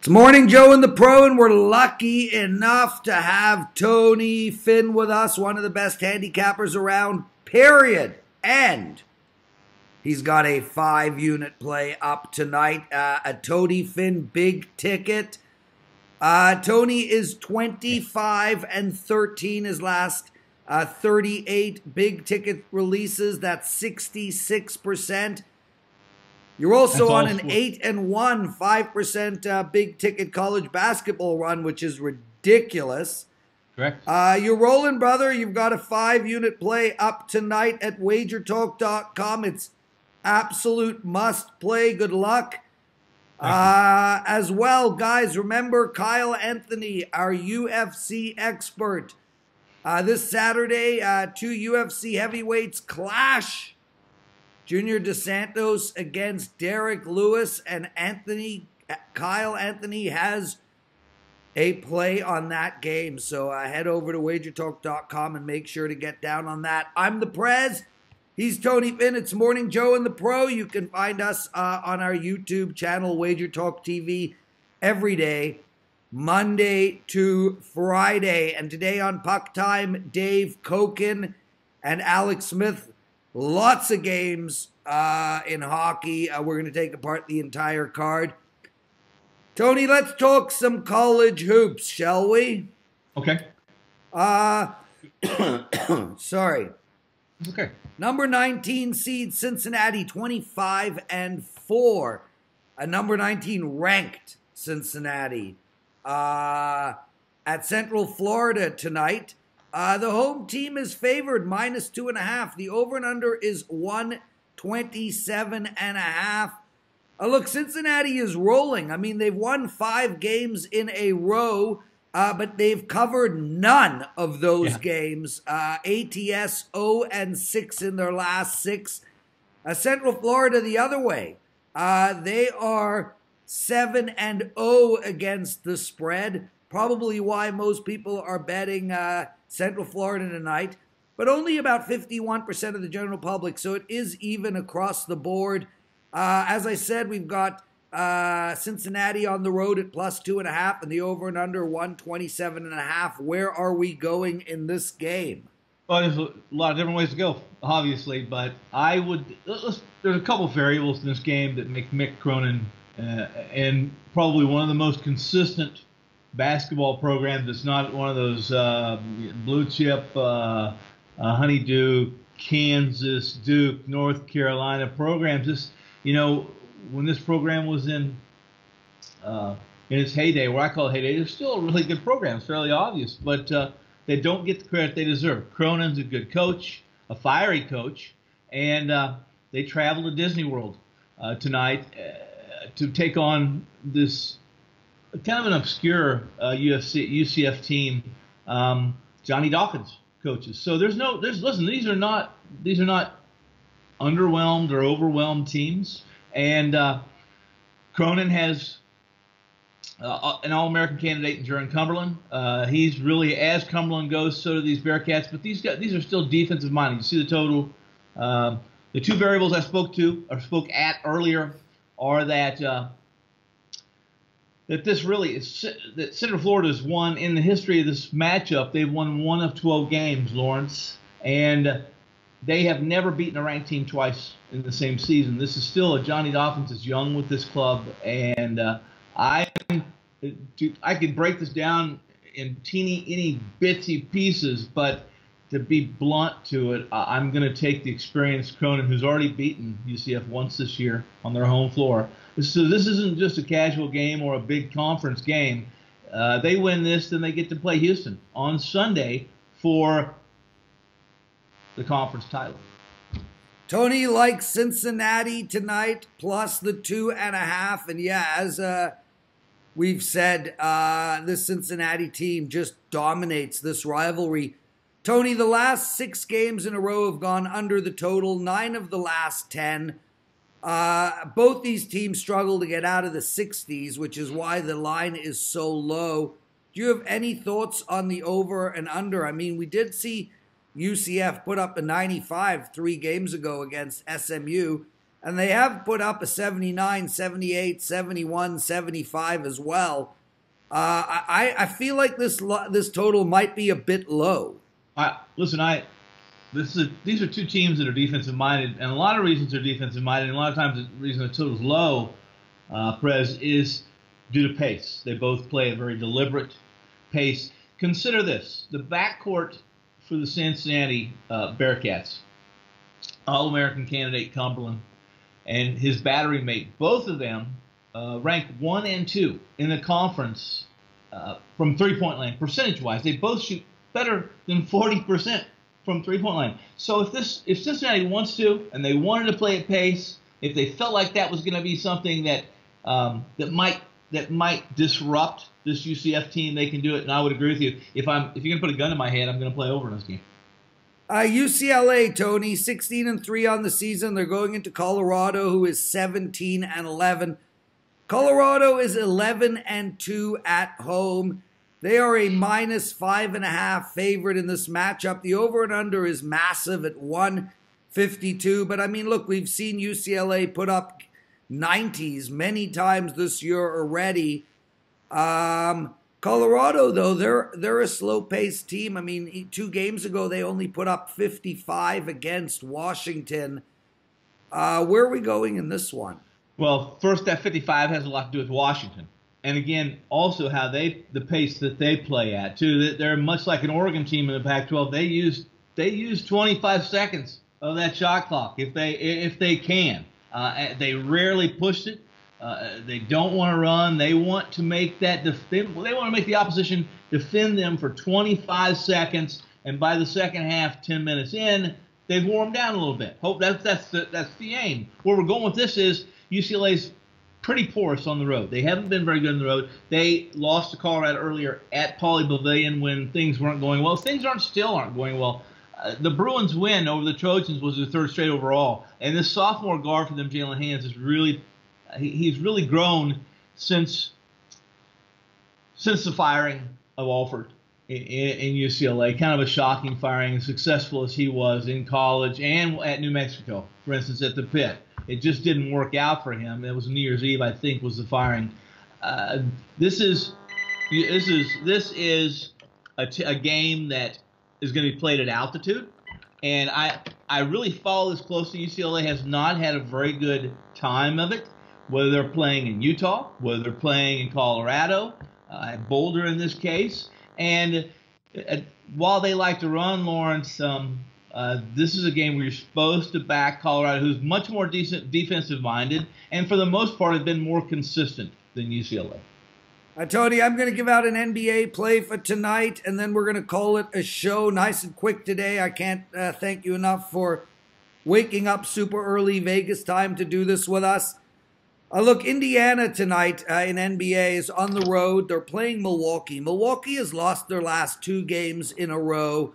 It's Morning Joe and the Pro, and we're lucky enough to have Tony Finn with us, one of the best handicappers around, period. And he's got a 5-unit play up tonight, a Tony Finn big ticket. Tony is 25-13 his last 38 big ticket releases. That's 66%. You're also on an 8-1, 5% big ticket college basketball run, which is ridiculous. Correct. You're rolling, brother. You've got a 5-unit play up tonight at WagerTalk.com. It's absolute must play. Good luck. As well, guys, remember Kyle Anthony, our UFC expert. This Saturday, 2 UFC heavyweights clash. Junior Dos Santos against Derek Lewis, and Kyle Anthony has a play on that game. So head over to WagerTalk.com and make sure to get down on that. I'm the Prez. He's Tony Finn. It's Morning Joe and the Pro. You can find us on our YouTube channel, WagerTalk TV, every day, Monday to Friday. And today on Puck Time, Dave Koken and Alex Smith. Lots of games in hockey. We're going to take apart the entire card. Tony, let's talk some college hoops, shall we? Okay. Sorry. Okay. Number 19 seed Cincinnati, 25-4. A number 19 ranked Cincinnati at Central Florida tonight. The home team is favored -2.5. The over and under is 127.5. Look, Cincinnati is rolling. I mean, they've won 5 games in a row, but they've covered none of those games. ATS 0-6 in their last 6. Central Florida the other way. They are 7-0 against the spread. Probably why most people are betting Central Florida tonight, but only about 51% of the general public, so it is even across the board. As I said, we've got Cincinnati on the road at +2.5 and the over and under 127.5. Where are we going in this game? Well, there's a lot of different ways to go, obviously, but there's a couple of variables in this game that make Mick Cronin and probably one of the most consistent basketball programs. It's not one of those blue chip Honeydew, Kansas, Duke, North Carolina programs. This, when this program was in its heyday, what I call it heyday, it's still a really good program. It's fairly obvious, but they don't get the credit they deserve. Cronin's a good coach, a fiery coach, and they travel to Disney World tonight to take on this kind of an obscure UCF team. Johnny Dawkins coaches. So listen, these are not underwhelmed or overwhelmed teams. And Cronin has an All-American candidate in Jaron Cumberland. He's really, as Cumberland goes, so do these Bearcats. But these are still defensive minded. You see the total. The two variables I spoke at earlier are that this really is that Central Florida has won in the history of this matchup. They've won 1 of 12 games, Lawrence, and they have never beaten a ranked team twice in the same season. This is still Johnny Dawkins is young with this club, and I could break this down in teeny bitsy pieces, but to be blunt to it, I'm going to take the experienced Cronin, who's already beaten UCF once this year on their home floor. So this isn't just a casual game or a big conference game. They win this, then they get to play Houston on Sunday for the conference title. Tony likes Cincinnati tonight, plus the 2.5. And yeah, as we've said, this Cincinnati team just dominates this rivalry. Tony, the last 6 games in a row have gone under the total, 9 of the last 10. Both these teams struggle to get out of the 60s, which is why the line is so low. Do you have any thoughts on the over and under? I mean, we did see UCF put up a 95 3 games ago against SMU. And they have put up a 79, 78, 71, 75 as well. I feel like this total might be a bit low. These are two teams that are defensive minded, and a lot of reasons they're defensive minded, and a lot of times the reason the total is low, Prez, is due to pace. They both play a very deliberate pace. Consider this: the backcourt for the Cincinnati Bearcats, All-American candidate Cumberland, and his battery mate, both of them ranked 1 and 2 in the conference from three-point line. Percentage-wise, they both shoot better than 40% from three-point line. So if Cincinnati wants to, and they wanted to play at pace, if they felt like that was going to be something that might disrupt this UCF team, they can do it. And I would agree with you. If you're going to put a gun in my head, I'm going to play over in this game. UCLA, Tony, 16-3 on the season. They're going into Colorado, who is 17-11. Colorado is 11-2 at home. They are a -5.5 favorite in this matchup. The over and under is massive at 152. But I mean, look, we've seen UCLA put up 90s many times this year already. Colorado, though, they're a slow-paced team. I mean, 2 games ago they only put up 55 against Washington. Where are we going in this one? Well, first, that 55 has a lot to do with Washington. And again, also how the pace that they play at, too. They're much like an Oregon team in the Pac-12. They use 25 seconds of that shot clock if they can. They rarely push it. They don't want to run. They want to make they want to make the opposition defend them for 25 seconds. And by the second half, 10 minutes in, they've worn down a little bit. Hope that's the aim. Where we're going with this is UCLA's pretty porous on the road. They haven't been very good on the road. They lost to Colorado earlier at Pauley Pavilion when things weren't going well. Things still aren't going well. The Bruins' win over the Trojans was their 3rd straight overall. And this sophomore guard for them, Jalen Hands, is he's really grown since the firing of Alford in UCLA. Kind of a shocking firing, as successful as he was in college and at New Mexico, for instance, at the Pitt. It just didn't work out for him. It was New Year's Eve, I think, was the firing. This is a game that is going to be played at altitude, and I really follow this closely. UCLA has not had a very good time of it, whether they're playing in Utah, whether they're playing in Colorado, Boulder in this case. And while they like to run, Lawrence, this is a game where you're supposed to back Colorado, who's much more defensive-minded, and for the most part have been more consistent than UCLA. Tony, I'm going to give out an NBA play for tonight, and then we're going to call it a show. Nice and quick today. I can't thank you enough for waking up super early Vegas time to do this with us. Look, Indiana tonight in NBA is on the road. They're playing Milwaukee. Milwaukee has lost their last 2 games in a row.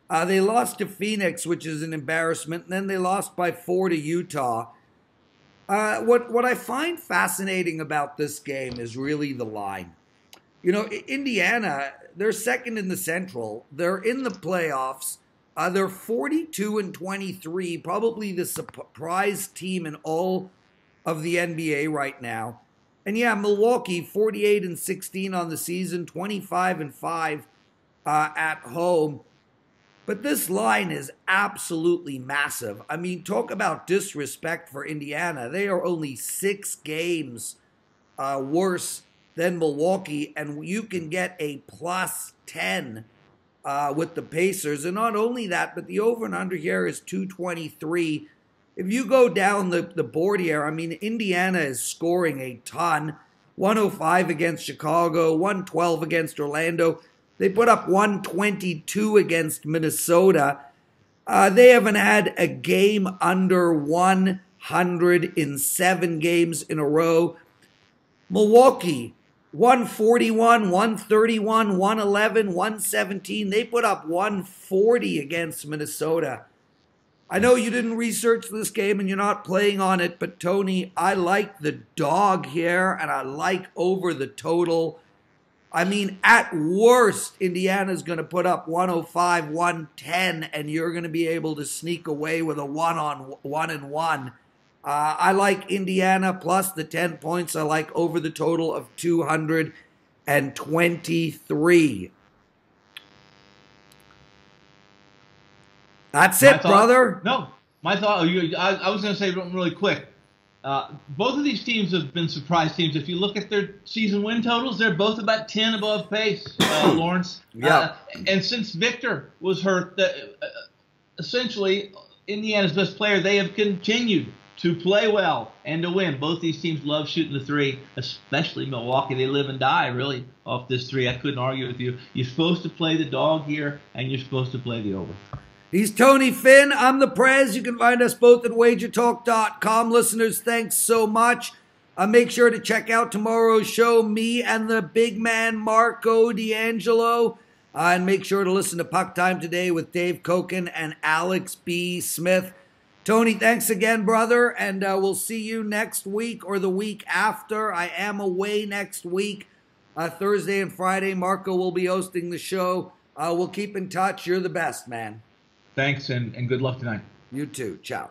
They lost to Phoenix, which is an embarrassment, and then they lost by 4 to Utah. What I find fascinating about this game is really the line. You know, Indiana, they're second in the Central. They're in the playoffs. They're 42-23, probably the surprise team in all of the NBA right now. And yeah, Milwaukee, 48-16 on the season, 25-5 at home. But this line is absolutely massive. I mean, talk about disrespect for Indiana. They are only 6 games worse than Milwaukee, and you can get a +10 with the Pacers. And not only that, but the over and under here is 223. If you go down the board here, I mean, Indiana is scoring a ton. 105 against Chicago, 112 against Orlando. They put up 122 against Minnesota. They haven't had a game under 100 in 7 games in a row. Milwaukee, 141, 131, 111, 117. They put up 140 against Minnesota. I know you didn't research this game and you're not playing on it, but Tony, I like the dog here and I like over the total. I mean, at worst, Indiana's going to put up 105, 110, and you're going to be able to sneak away with a 1-on-1 and 1. I like Indiana plus the 10 points. I like over the total of 223. That's it, brother. No, my thought. I was going to say really quick. Both of these teams have been surprise teams. If you look at their season win totals, they're both about 10 above pace, Lawrence. Yeah. And since Victor was hurt, essentially Indiana's best player, they have continued to play well and to win. Both these teams love shooting the three, especially Milwaukee. They live and die, really, off this three. I couldn't argue with you. You're supposed to play the dog here, and you're supposed to play the over. He's Tony Finn. I'm the Prez. You can find us both at WagerTalk.com. Listeners, thanks so much. Make sure to check out tomorrow's show, me and the big man Marco D'Angelo. And make sure to listen to Puck Time Today with Dave Koken and Alex B. Smith. Tony, thanks again, brother. And we'll see you next week or the week after. I am away next week, Thursday and Friday. Marco will be hosting the show. We'll keep in touch. You're the best, man. Thanks, and good luck tonight. You too. Ciao.